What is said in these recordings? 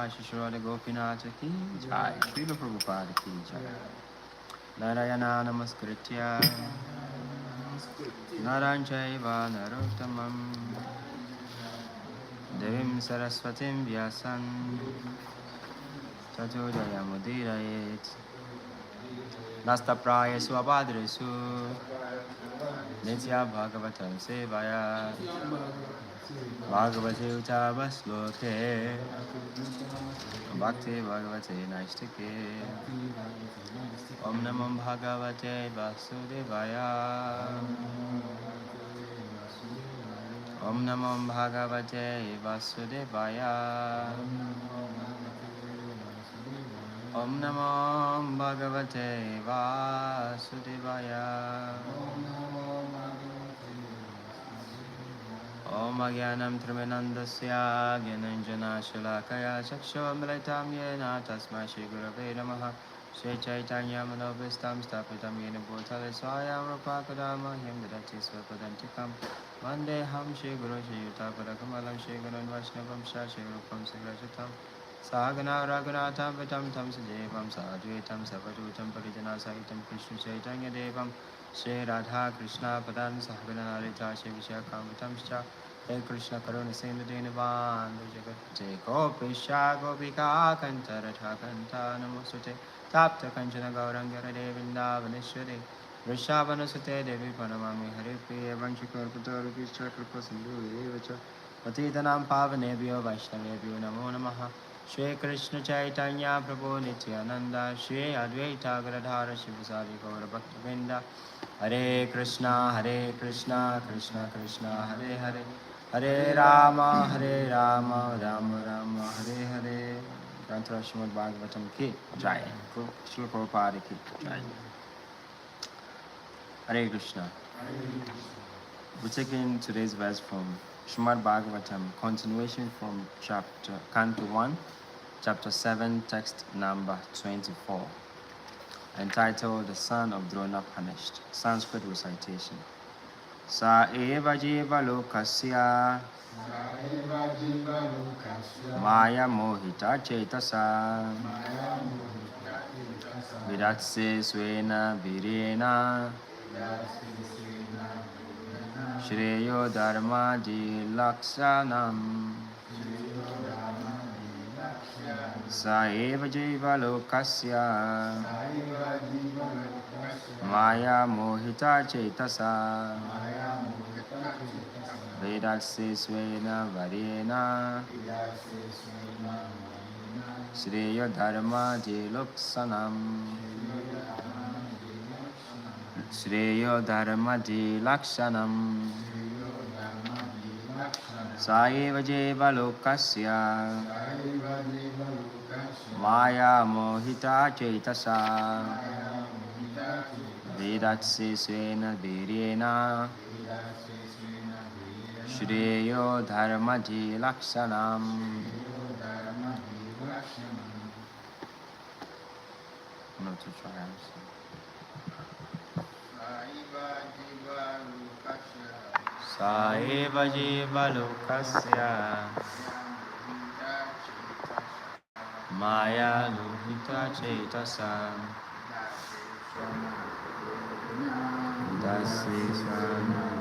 Shishwara Gopinath ki jai, Srila Prabhupada ki jai. Narayana Namaskritya Naranchaiva Narottamam Devim Saraswatim Vyasan Tato Jayamudirayet Nasta Praya Swabhadresu Nitya Bhagavatam Sevaya Bhagavate Uttavasloke Bhakti Bhagavate Naistike Om Namo Bhagavate Vasudevaya Om Namo Bhagavate Vasudevaya Om Namo Bhagavate Vasudevaya Om Agyanam Trimanandasya Gyananjana Shalakaya Chakshomalitam Yena Tasma Shri Gurave Namaha Shri Chaitanya Manovistam Stapitam Yena Bhutale Swayam Rupakadama Yamdadati Swapadantikam Vandeham Shri Guru Shri Yutapadakammalam Shri Gurun Vaishnavam Shri Rupam Sagrajatam Sagana Raghunatham Vitam Tam Sajevam Sadhuitam Savadutam Parijana Sahitam Krishna Chaitanya Devam Shri Radha Krishna Padan Sahagana Rita Shri Vishakam Vitam Hey Krishna Karuna Sindhu Dinavan Jagat Jai Gopisha Gopika Kanta Radha Kanta Namasute Tapta Kanchana Gauranga Devinda Vaneshwari Vrishabhana Sute Devi Panamami Hari Priya Vanchikar Putaru Krishna Kripa Sindhu Evacha Patitanam Pavanebhyo Vaishnavebhyo Namo Namaha Shri Krishna Chaitanya Prabhu Nityananda Shri Advaita Gadadhara Shivasari Gaura Bhaktivinoda Hare Krishna Krishna Krishna Hare Hare Hare Rama Rama Rama Hare Hare. Granthara Srimad Bhagavatam ki jai. Srila Prabhupada ki jai. Hare Krishna. We're taking today's verse from Srimad Bhagavatam, continuation from chapter Canto 1, chapter 7, text number 24, entitled The Son of Drona Punished. Sanskrit recitation. Sa eva jiva lokasya Maya mohita cetasa Vidatse swena virena Shreyo dharma di lakshanam Sa eva jiva lokasya Maya mohita cetasa Vedatse swena varena Shreya dharma di laksanam Shreya dharma di lakshanam Saeva jeva lokasya Maya mohita cetasa Vedatse swena virena Shreyo dharma di lakshanam. Not to try Saeva jiva lokasya Maya lohita cetasa Dasi sana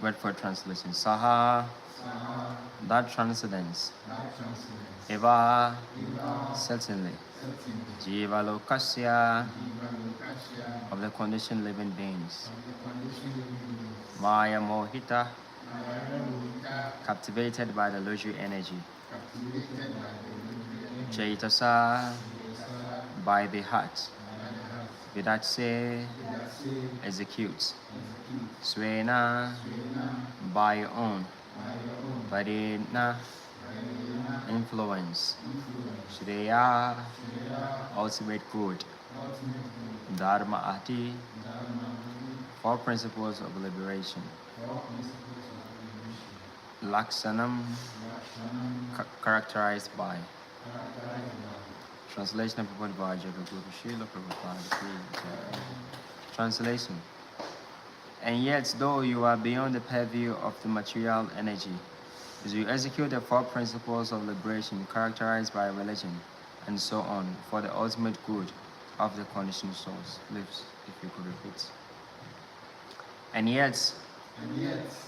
Word for translation. Saha, that transcendence. Eva, certainly. Jiva Lokasya, of the conditioned living beings. Maya Mohita, captivated by the illusory energy. Chaitasa, by the heart. Vidatse, executes. Swena, by your own. Varena, influence. Shreya, ultimate good. Dharma Ati, four principles of liberation. Laksanam, characterized by. Translation of Prabhupada by Jagaguru Srila Prabhupada. Translation. And yet, though you are beyond the purview of the material energy, as you execute the four principles of liberation characterized by religion, and so on, for the ultimate good of the conditioned souls. Lives, if you could repeat. And yet,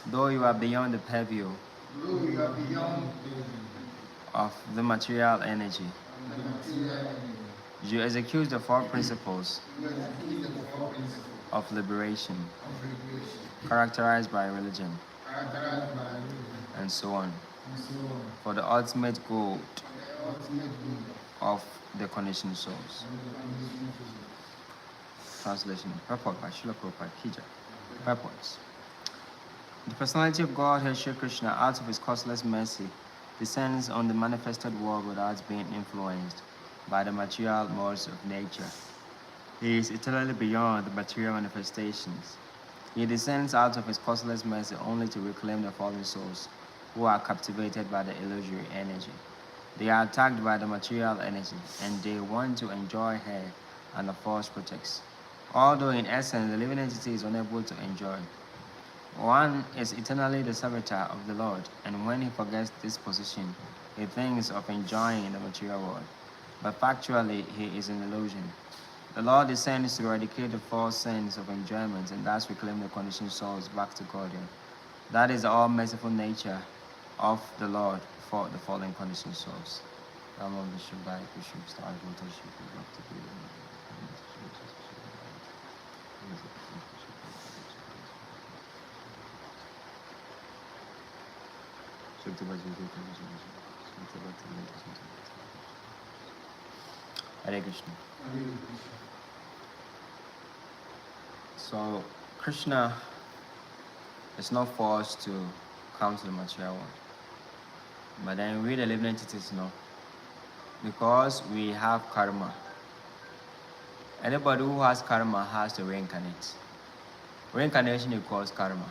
though you are beyond the purview of the material energy, you execute the four principles of liberation characterized by religion, and so on, for the ultimate good of the conditioned souls. Translation. Purport by Srila Prabhupada Kija. Purports. The personality of God, Sri Krishna, out of his causeless mercy, descends on the manifested world without being influenced by the material modes of nature. He is eternally beyond the material manifestations. He descends out of his causeless mercy only to reclaim the fallen souls who are captivated by the illusory energy. They are attacked by the material energy, and they want to enjoy her, and the force protects. Although in essence the living entity is unable to enjoy. One is eternally the servitor of the Lord, and when he forgets this position, he thinks of enjoying the material world. But factually, he is an illusion. The Lord descends to eradicate the false sense of enjoyment and thus reclaim the conditioned souls back to God. That is the all-merciful nature of the Lord for the fallen conditioned souls. Hare Krishna. So, Krishna is not forced to come to the material world. But then we, the living entities, know. Because we have karma. Anybody who has karma has to reincarnate. Reincarnation equals karma.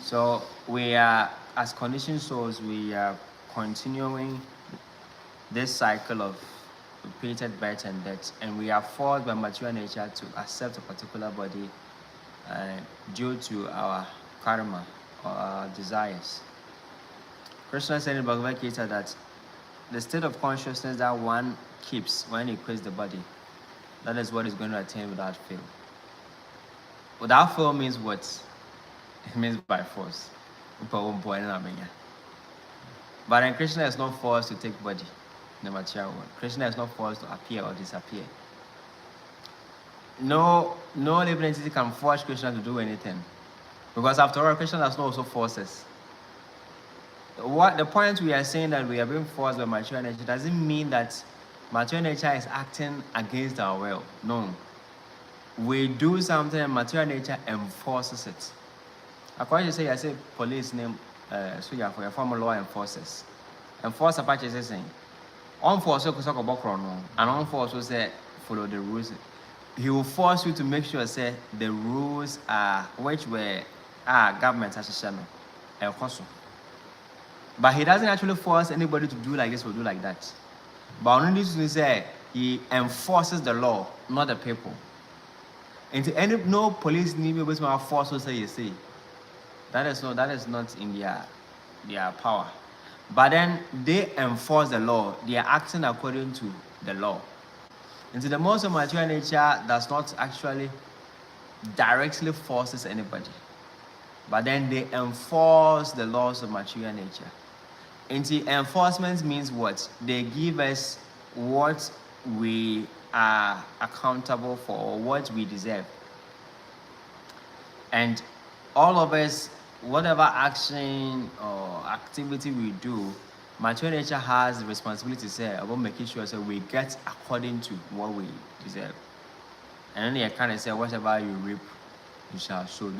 So, we are, as conditioned souls, we are continuing this cycle of repeated birth and death, and we are forced by material nature to accept a particular body due to our karma or our desires. Krishna said in Bhagavad Gita that the state of consciousness that one keeps when he quits the body, that is what is going to attain without fail. Without fail means what? It means by force. But then Krishna is not forced to take body in the material world. Krishna is not forced to appear or disappear. No living entity can force Krishna to do anything. Because after all, Krishna does not also force us. The point we are saying that we are being forced by material nature doesn't mean that material nature is acting against our will. No. We do something and material nature enforces it. According to I say police name so you for a former law enforcers. Enforce Apache is saying unforced and unforced say follow the rules. He will force you to make sure say the rules are which were government has to. But he doesn't actually force anybody to do like this or do like that. But only this is say he enforces the law, not the people. And no police need to force us say you see. That is not in their power. But then they enforce the law. They are acting according to the law. And so the most of material nature does not actually directly forces anybody. but then they enforce the laws of material nature. And the enforcement means what? They give us what we are accountable for, or what we deserve. And all of us, whatever action or activity we do, material nature has the responsibility to say about making sure that we get according to what we deserve. And then you kind of say, whatever you reap, you shall sow.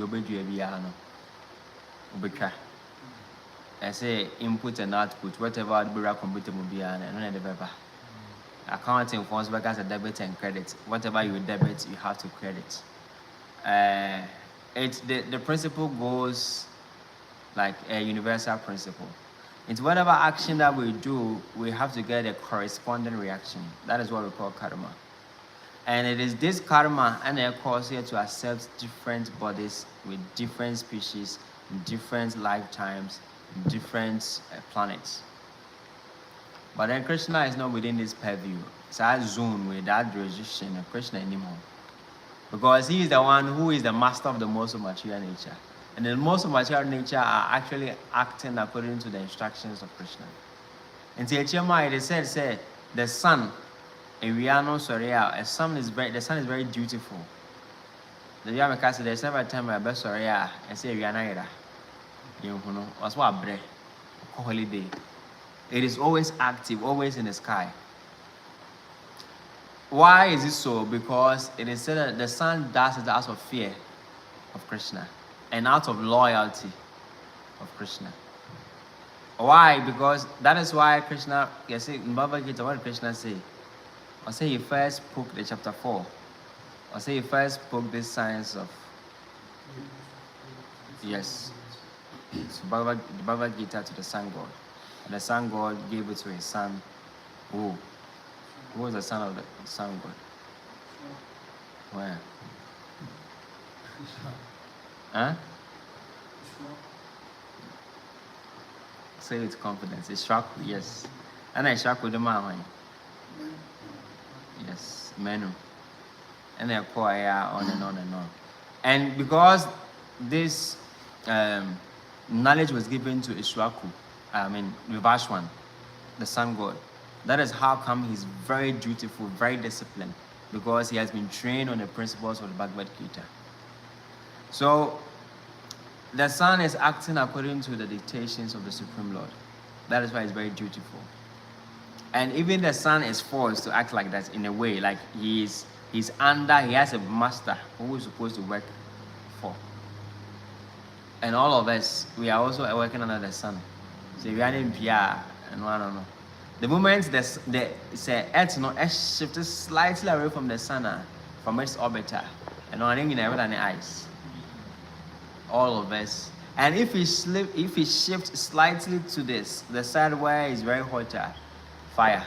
I say input and output, whatever the bureau computer will be and the paper. Accounting forms back as a debit and credit. Whatever you debit, you have to credit. The principle goes like a universal principle. It's whatever action that we do, we have to get a corresponding reaction. That is what we call karma. And it is this karma and it causes you to accept different bodies with different species, different lifetimes, different planets. But then Krishna is not within this purview. It's our zone with that jurisdiction of Krishna anymore. Because he is the one who is the master of the most of material nature. And the most of material nature are actually acting according to the instructions of Krishna. And the HMI, they said, the sun, and we are not sorry, the sun is very dutiful. The Yamaka said, there's never a time I best sorry, and say we are not. You know, as well, bread, holiday. It is always active, always in the sky. Why is it so? Because it is said that the sun does it out of fear of Krishna and out of loyalty of Krishna. Why? Because that is why Krishna, you see, in Bhagavad Gita, what did Krishna say? I say he first spoke the chapter 4. I say he first spoke this science of, yes. So Bhagavad Gita to the sun god. And the sun god gave it to his son. Who was the son of the sun god? Where? Huh? Say it with confidence. Ishraku, yes. And Ishraku the man. Yes, Menu. And they acquire on and on and on. And because this knowledge was given to Ishraku, Vivashwan, the sun god, that is how come he's very dutiful, very disciplined, because he has been trained on the principles of the Bhagavad Gita. So, the sun is acting according to the dictations of the Supreme Lord. That is why he's very dutiful. And even the sun is forced to act like that in a way, like he has a master who is supposed to work for. And all of us, we are also working under the sun. So we are in PR and I don't know. The moment the Earth shifted slightly away from the sun, from its orbiter, and I think in the ice. All of us. And if we shift slightly to the side where it's very hotter, fire.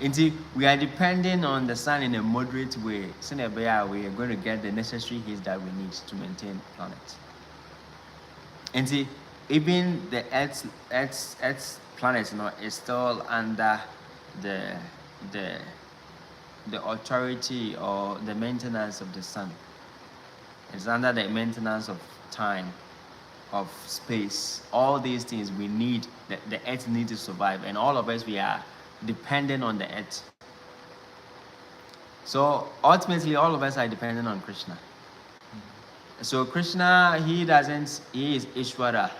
Indeed, we are depending on the sun in a moderate way. So we are going to get the necessary heat that we need to maintain the planet. Indeed, even the Earth's planet is still under the authority or the maintenance of the sun. It's under the maintenance of time, of space. All these things we need, the Earth needs to survive. And all of us, we are dependent on the Earth. So ultimately, all of us are dependent on Krishna. So Krishna, he is Ishwara.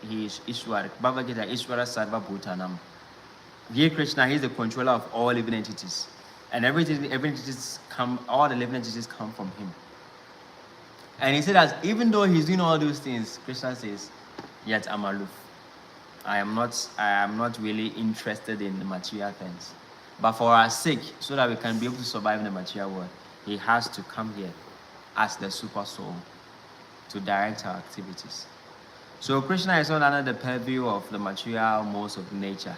He is Ishwara. Bhagavad Gita, Ishwara Sarva Bhutanam. Here Krishna, he is the controller of all living entities. And all the living entities come from him. And he said that even though he's doing all those things, Krishna says, yet I'm aloof. I am not really interested in the material things. But for our sake, so that we can be able to survive in the material world, he has to come here as the super soul to direct our activities. So Krishna is not under the purview of the material modes of nature.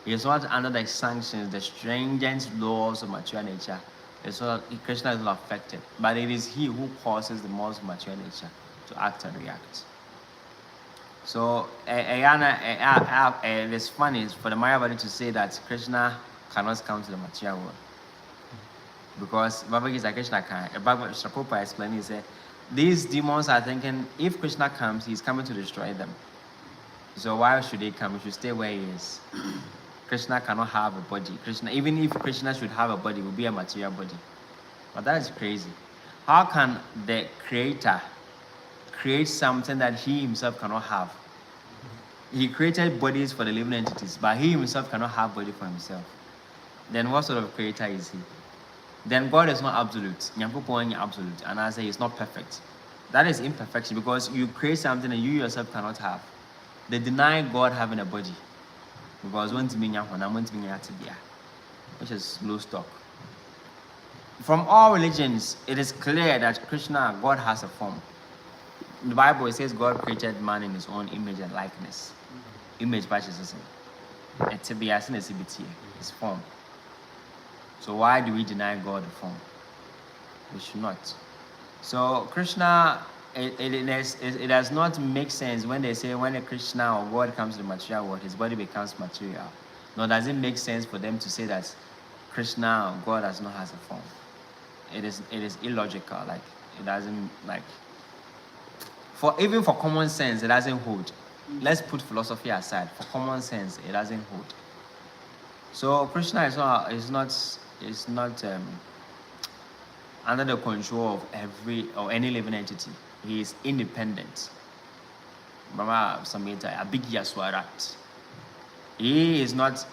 He is not under the sanctions, the stringent laws of material nature. Krishna is not affected, but it is he who causes the most of material nature to act and react. So it is funny for the Mayavadi to say that Krishna cannot come to the material world. Because Bhagavad Gita Krishna can. Bhagavad Shakopa explains, he said, these demons are thinking if Krishna comes, he's coming to destroy them. So why should he come? He should stay where he is. Krishna cannot have a body. Krishna, even if Krishna should have a body, it will be a material body. But that is crazy. How can the creator create something that he himself cannot have? He created bodies for the living entities, but he himself cannot have body for himself. Then what sort of creator is he? Then God is not absolute. Nyankopon is absolute, and I say it's not perfect. That is imperfection, because you create something that you yourself cannot have. They deny God having a body, because which is low stock. From all religions, it is clear that Krishna, God, has a form. In the Bible, it says God created man in his own image and likeness. Image by Jesus. It's his form. So why do we deny God the form? We should not. So Krishna, it does not make sense when they say when a Krishna or God comes to the material world, his body becomes material. Nor does it make sense for them to say that Krishna or God does not have a form. It is illogical. Like it doesn't even for common sense, it doesn't hold. Let's put philosophy aside. For common sense, it doesn't hold. So Krishna is not under the control of every or any living entity. He is independent. Mama Samita, a big Yaswarat. He is not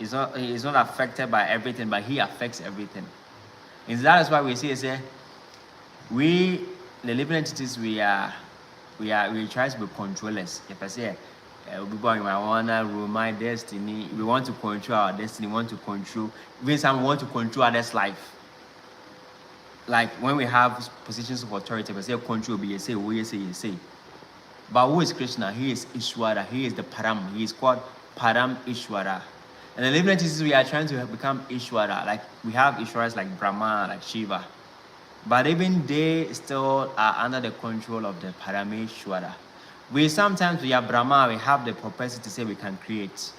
affected by everything, but he affects everything. And that is why we say we, the living entities, we try to be controllers. If I say I wanna rule my destiny, we want to control our destiny, we want to control, even some want to control others' life. Like when we have positions of authority, we say control, we say, you say. But who is Krishna? He is Ishwara, he is the Param, he is called Param Ishwara. And the living entities, we are trying to become Ishwara. Like we have Ishwaras like Brahma, like Shiva. But even they still are under the control of the Parameshwara. Sometimes we are Brahma, we have the propensity to say we can create.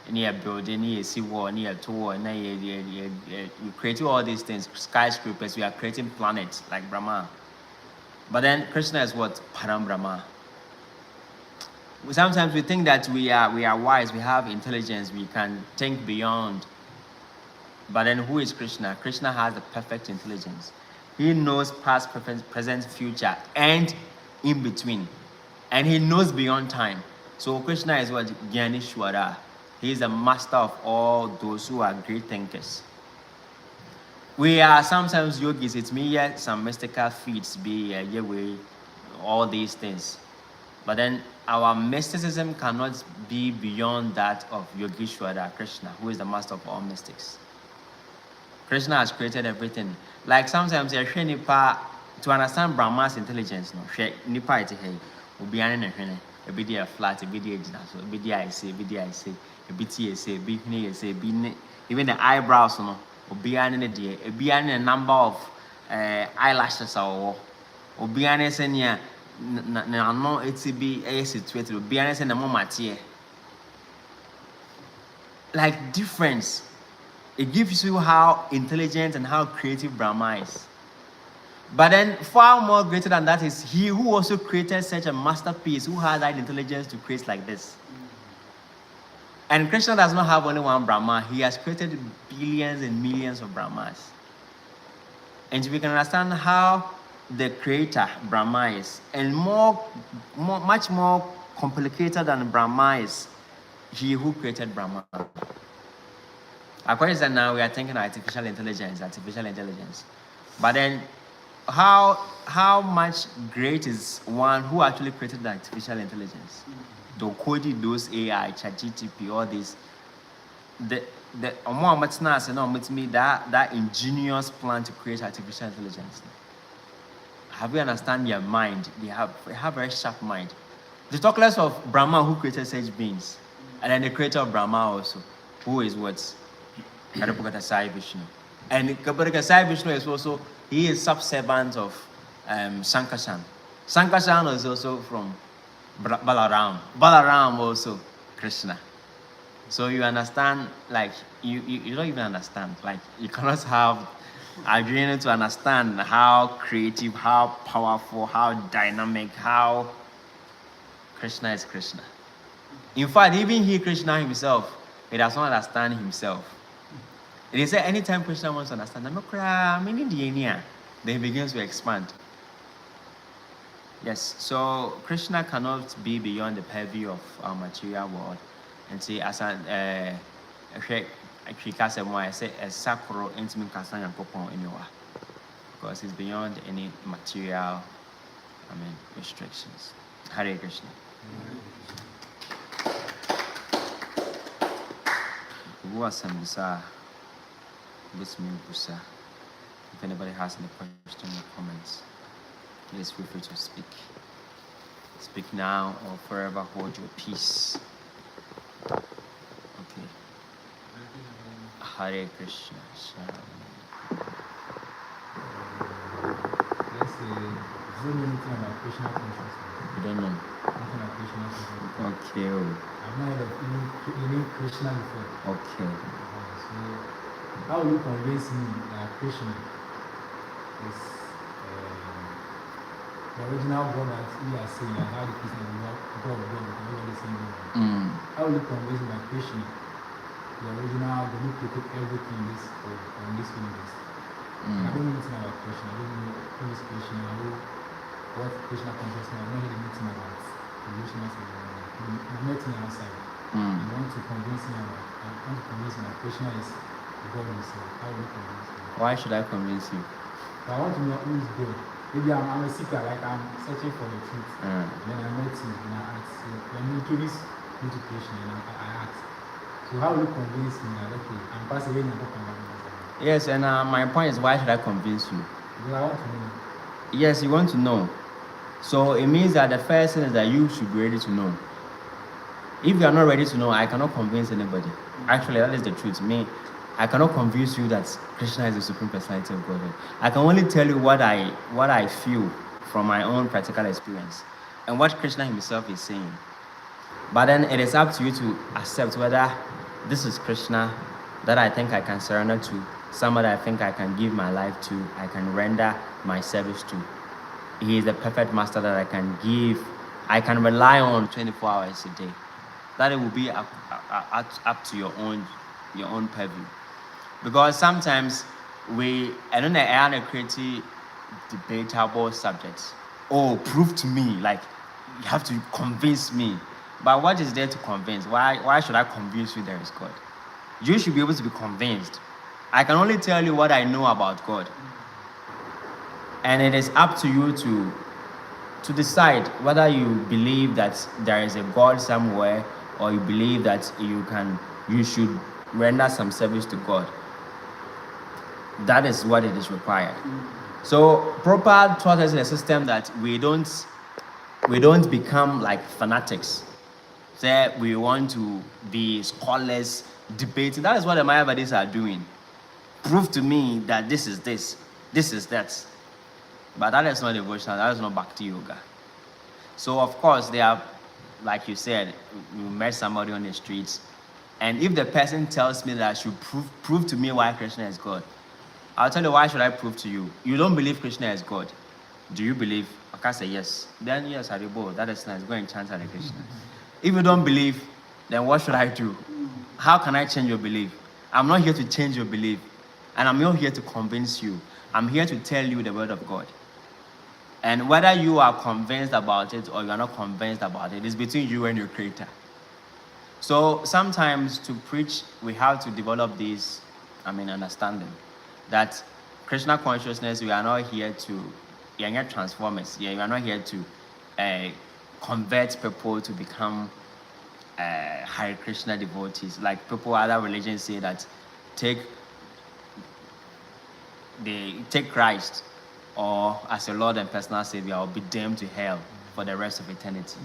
Near building, near sea wall, near tower, we create all these things, skyscrapers, we are creating planets like Brahma. But then Krishna is what? Param Brahma. Sometimes we think that we are wise, we have intelligence, we can think beyond. But then who is Krishna? Krishna has the perfect intelligence. He knows past, present, future, and in between. And he knows beyond time. So Krishna is what? Gyaneshwara. He is the master of all those who are great thinkers. We are sometimes yogis. It's me, yeah, some mystical feats, all these things. But then our mysticism cannot be beyond that of Yogeshwara, Krishna, who is the master of all mystics. Krishna has created everything. Like sometimes to understand Brahma's intelligence, nipa ite hey, obiane ne hwene, ebi dia flat, ebi dia gina so, ebi dia I say, ebi tie say, ebi hwene say, even the eyebrows no, obiane ne die, obiane ne number of eyelashes awo, obiane se nia na no etibi situated, obiane se na mo matie. Like difference. It gives you how intelligent and how creative Brahma is. But then far more greater than that is he who also created such a masterpiece, who has that intelligence to create like this. And Krishna does not have only one Brahma. He has created billions and millions of Brahmas. And we can understand how the creator Brahma is, and much more complicated than Brahma is he who created Brahma. According to that, now we are thinking artificial intelligence. But then, how much great is one who actually created the artificial intelligence? They coded those AI, ChatGPT, all this. That ingenious plan to create artificial intelligence. Have you understand their mind? They have a very sharp mind. The talk less of Brahma who created such beings, and then the creator of Brahma also, who is what? Kadapukata Vishnu. And Kadapukata Vishnu is also, he is subservient of Sankarshan. Sankarshan is also from Balaram. Balaram also Krishna. So you understand, like, you don't even understand. Like, you cannot have I need to understand how creative, how powerful, how dynamic, how Krishna is Krishna. In fact, even he, Krishna himself, he does not understand himself. They say anytime Krishna wants to understand, then he begins to expand. Yes, so Krishna cannot be beyond the purview of our material world. And see, as I say more, I say a sacro intimate kasanya popon anywhere. Because it's beyond any material, restrictions. Hare Krishna. Who was some bizarre? This me, if anybody has any questions or comments, please feel free to speak. Speak now or forever hold your peace. Okay. Hare Krishna. Let's say, is there anything about Krishna consciousness? You don't know? Nothing about Krishna consciousness. Okay. I've not heard of any Krishna before. Okay. So, how will you convince me that Krishna is the original God that we are saying, and how the Krishna is God, everybody is saying God? How will you convince me that Krishna, the original God who created everything in this universe? I don't know anything about Krishna. I don't know who is Krishna, what Krishna consciousness. I don't know anything about Krishna. I've met him outside. I want to convince me that Krishna is God himself. How will you convince me? Why should I convince you? I want to know who is God. Maybe I'm a seeker, like I'm searching for the truth. Then I met him and I asked, when you introduce me to Krishna, and I asked, so how will you convince me that, okay, I'm passing away in the book of Yes, and my point is, why should I convince you? Because I want to know. Yes, you want to know. So it means that the first thing is that you should be ready to know. If you are not ready to know, I cannot convince anybody. Actually, that is the truth. I cannot convince you that Krishna is the Supreme Personality of Godhead. I can only tell you what I feel from my own practical experience and what Krishna himself is saying. But then it is up to you to accept whether this is Krishna that I think I can surrender to, somebody I think I can give my life to, I can render my service to. He is the perfect master that I can rely on 24 hours a day. That it will be up to your own purview. Because sometimes I don't know, creative, debatable subjects. Oh, prove to me, like you have to convince me. But what is there to convince? Why should I convince you there is God? You should be able to be convinced. I can only tell you what I know about God. And it is up to you to decide whether you believe that there is a God somewhere, or you believe that you should render some service to God. That is what it is required. So proper thought is a system that we don't become like fanatics. Say we want to be scholars, debating. That is what the Mayavadis are doing. Prove to me that this is that. But that is not devotional, that is not Bhakti Yoga. So of course they are, like you said, you met somebody on the streets, and if the person tells me that I should prove to me why Krishna is God, I'll tell you, why should I prove to you? You don't believe Krishna is God. Do you believe? I can say yes. Then yes, Haribo, that is nice. Go and chant Hare Krishna. If you don't believe, then what should I do? How can I change your belief? I'm not here to change your belief. And I'm not here to convince you. I'm here to tell you the word of God. And whether you are convinced about it or you are not convinced about it, it's between you and your Creator. So sometimes to preach, we have to develop this, understanding. That Krishna consciousness, we are not here we are not transformers. We are not here to convert people to become Hare Krishna devotees. Like people, other religions say that take Christ or as a Lord and personal Savior, or be damned to hell for the rest of eternity.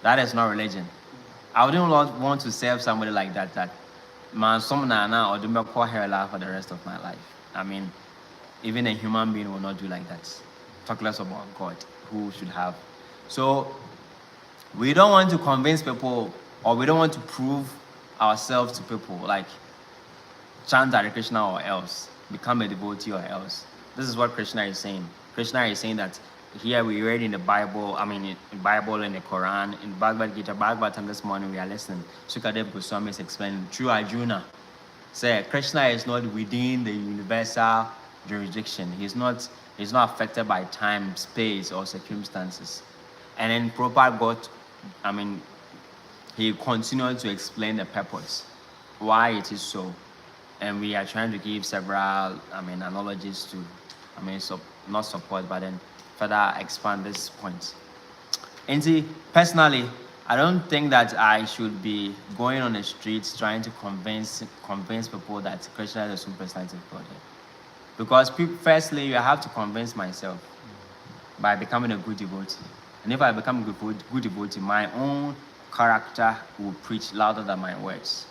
That is not religion. I wouldn't want to serve somebody like that man, some nana or do me call hell for the rest of my life. Even a human being will not do like that. Talk less about God, who should have. So we don't want to convince people, or we don't want to prove ourselves to people, like chant Hare Krishna or else. become a devotee or else. This is what Krishna is saying. Krishna is saying that here we read in the Bible, in the Bible and the Quran, in Bhagavad Gita, Bhagavatam this morning we are listening. Sukadev Goswami is explaining through Arjuna. Say Krishna is not within the universal jurisdiction. He's not affected by time, space, or circumstances. And then Prabhupada he continued to explain the purpose, why it is so. And we are trying to give several, analogies to, not support, but then further expand this point. And see, personally, I don't think that I should be going on the streets trying to convince people that Krishna is a superstantive Godhead. Because firstly, you have to convince myself by becoming a good devotee. And if I become a good devotee, my own character will preach louder than my words.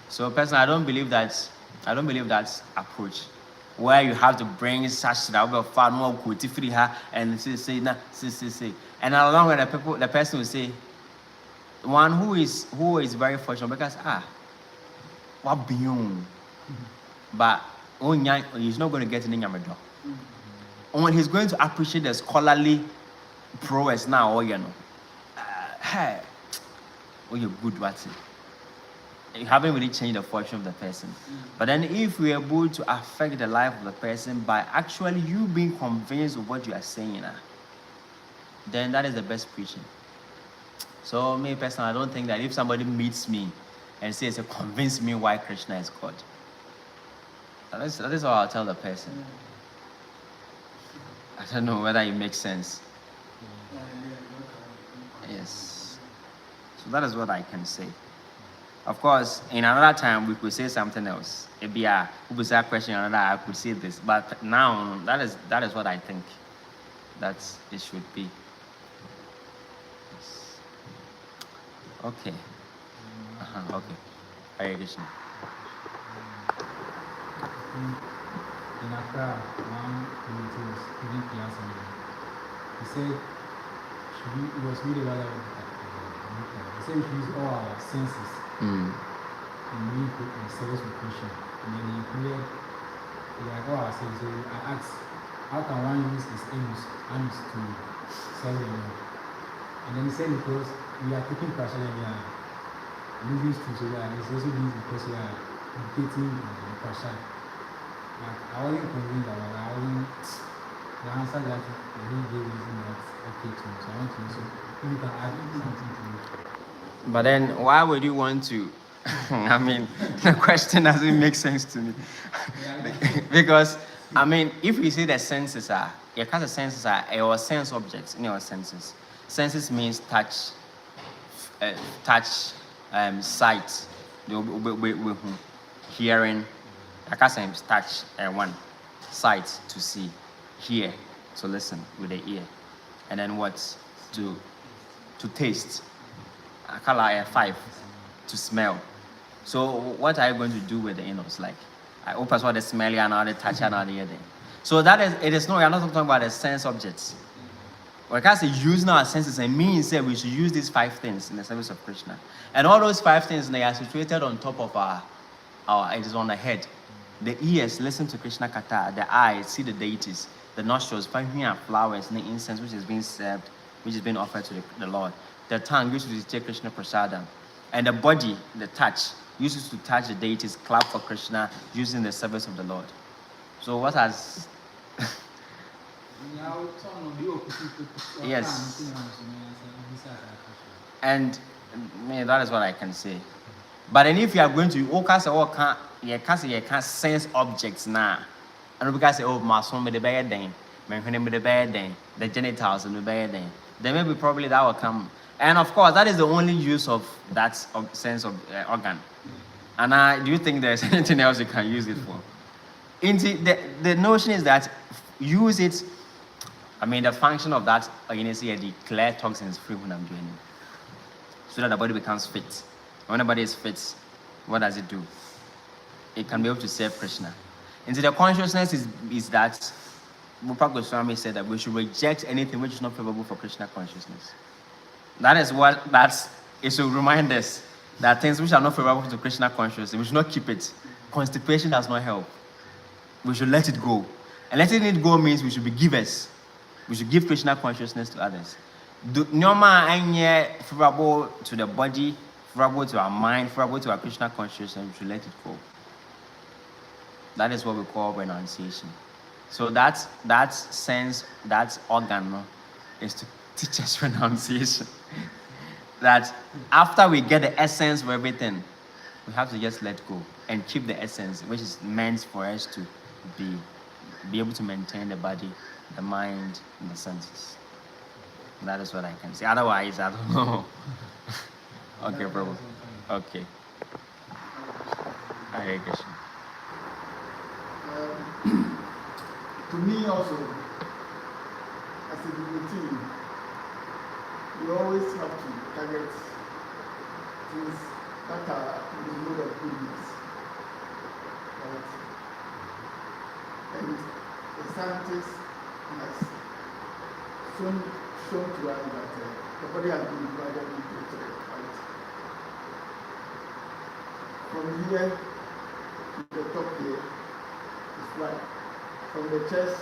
So personally, I don't believe that approach, where you have to bring such that will far more good and say. And along with the person will say, one who is very fortunate because what beyond, but he's not going to get in Yamado. When he's going to appreciate the scholarly prowess now, or hey, you're good, what's it? You haven't really changed the fortune of the person. But then if we're able to affect the life of the person by actually you being convinced of what you are saying, then that is the best preaching. So me personally, I don't think that if somebody meets me and says, convince me why Krishna is God, that is all I'll tell the person. I don't know whether it makes sense. Yes. So that is what I can say. Of course, in another time, we could say something else. If we could say a question, I could say this. But now, that is what I think that it should be. Yes. Okay. Okay. Hare Krishna. In Accra, one community was giving class on it. He said, he was really rather. He said we should use all our senses in service with Krishna. And then he included all our senses. So I asked, how can one use his hands to serve the Lord? And then he said, because we are taking pressure and we are using to, so it's also used because we are dictating the pressure. I wasn't convinced about it. The answer that he gave is not okay to me. So I want to know, so if you can add something to it. But then, why would you want to? The question doesn't make sense to me. Because, if we say the senses are, the senses are our sense objects in our senses. Senses means touch, sight, hearing. Touch, one, sight to see, hear to listen with the ear, and then what to taste. I call it 5 to smell. So what are you going to do with the inwards? Like I open what the smell and all the touch and all the hearing. So we are not talking about the sense objects. When I say using our senses, it means that we should use these 5 things in the service of Krishna. And all those 5 things, they are situated on top of our it is on the head. The ears listen to Krishna Katha, the eyes see the deities, the nostrils find flowers and the incense which is being served, which is being offered to the Lord. The tongue uses to take Krishna Prasadam. And the body, the touch, uses to touch the deities, clap for Krishna, using the service of the Lord. So what has... Yes. And that is what I can say. But then if you are going to you can't sense objects now. And because say, my son made the bad thing, my husband made the bad thing, the genitals and the bad thing. Then maybe probably that will come. And of course, that is the only use of that sense of organ. And do you think there's anything else you can use it for? The notion is that use it. The function of that, the clear toxins free when I'm doing it, so that the body becomes fit. When the body is fit, what does it do? It can be able to serve Krishna. And so the consciousness is that Rupa Goswami said that we should reject anything which is not favorable for Krishna consciousness. That is what it should remind us that things which are not favorable to Krishna consciousness, we should not keep it. Constipation does not help. we should let it go. And letting it go means we should be givers. We should give Krishna consciousness to others. Nyoma anye favorable to the body, favorable to our mind, favorable to our Krishna consciousness, we should let it go. That is what we call renunciation. So that sense, that organ, no, is to teach us renunciation. That after we get the essence of everything, we have to just let go and keep the essence, which is meant for us to be able to maintain the body, the mind, and the senses. That is what I can say. Otherwise, I don't know. Okay, Prabhu. Okay. Hare Krishna. To me also, as a devotee, you always have to target things that are in the mode of goodness. Right? And the scientist has shown to us that the body has been divided into three, right? From here to the top here is one. From the chest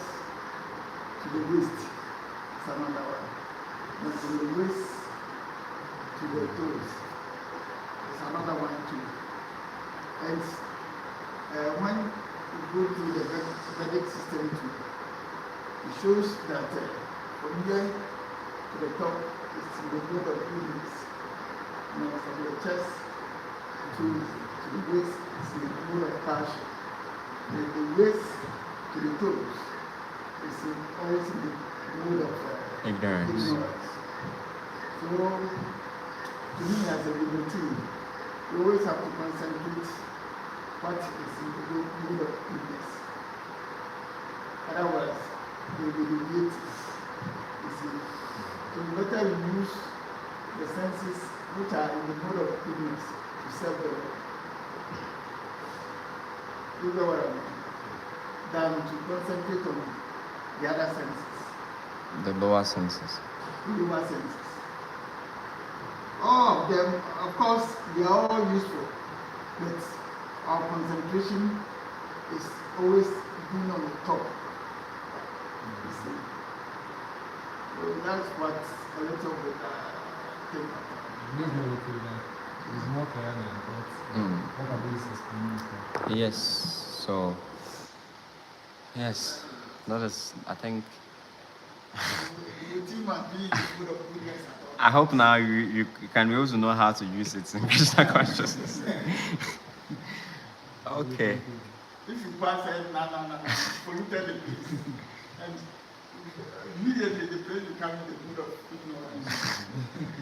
to the waist is another one. And from the waist to the toes is another one too. And when you go through the Vedic system too, it shows that from here to the top is in the mode of goodness. And from the chest to the waist is in the mode of passion. And the waist to the toes is always in the mode of ignorance. So, to me as a devotee, you always have to concentrate what is in the mode of goodness. Otherwise, you will deviate. You see. So you better use the senses which are in the mode of goodness to serve the Lord. You know what I mean? Than to concentrate on the other senses. The lower senses. The lower senses. All of them, of course, they are all useful, but our concentration is always being on the top. You see. So that's what a little bit think about. This is not looking like it's more clear than what about this explaining? Yes. So. Yes, that is, I think. I hope now you can be able to know how to use it in Krishna consciousness. Okay. If you pass it, no, polluted the place. And immediately the place becomes the mood of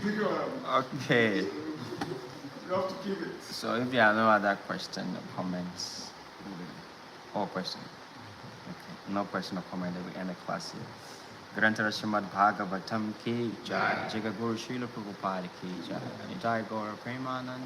ignorance. Okay. You have to keep it. So if there are no other questions or comments, or questions. Okay. No question or comment, then we end the class here. Grantara Srimad Bhagavatam ki jai, Jagaguru Srila Prabhupada ki jai, Jai Gaura Premanand.